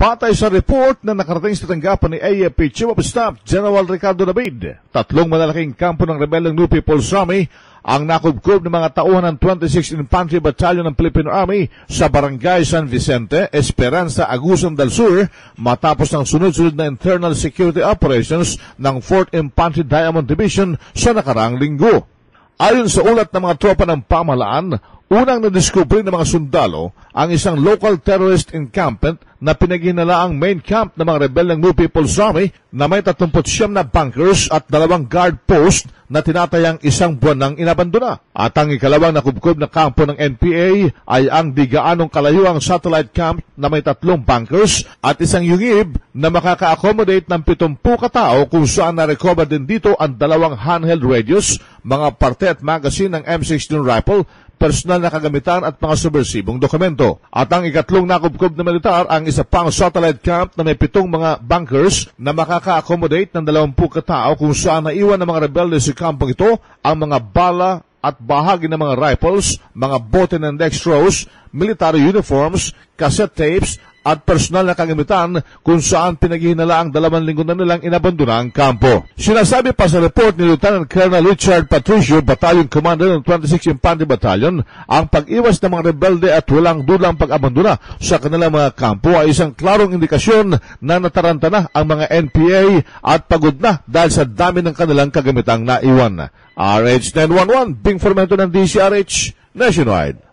Batay sa report na nakarating sa tanggapan ni AFP Chief of Staff General Ricardo David, 3 malalaking kampo ng rebeleng New People's Army ang nakubkob ng mga tauhan ng 26th Infantry Battalion ng Philippine Army sa Barangay San Vicente, Esperanza, Agusan del Sur matapos ng sunod-sunod na internal security operations ng 4th Infantry Diamond Division sa nakaraang linggo. Ayon sa ulat ng mga tropa ng pamahalaan, unang nadiskubre ng mga sundalo ang isang local terrorist encampment na pinaghinalaang main camp ng mga rebel ng New People's Army na may 39 na bunkers at 2 guard post na tinatayang 1 buwan nang inabandona. At ang ikalawang nakubkob na kampo ng NPA ay ang di gaanong kalayuang satellite camp na may 3 bunkers at isang yungib na makaka-accommodate ng 70 katao kung saan na-recover din dito ang 2 handheld radios, mga parte at magazine ng M16 rifle, personal na kagamitan at mga subversibong dokumento. At ang ikatlong nakubkob na militar ang isa pang satellite camp na may 7 mga bunkers na makaka-accommodate ng 20 katao kung saan naiwan ng mga rebelde sa kampong ito ang mga bala at bahagi ng mga rifles, mga bote ng dextrose, military uniforms, cassette tapes, at personal na kagamitan kung saan pinaghihinala ang 2 linggo na nilang inabandona ang kampo. Sinasabi pa sa report ni Lieutenant Colonel Richard Patricio, Battalion Commander ng 26th Infantry Battalion, ang pag-iwas ng mga rebelde at walang dulang pag-abandona sa kanilang mga kampo ay isang klarong indikasyon na nataranta na ang mga NPA at pagod na dahil sa dami ng kanilang kagamitang naiwan. RH911, Bing Formento ng DCRH Nationwide.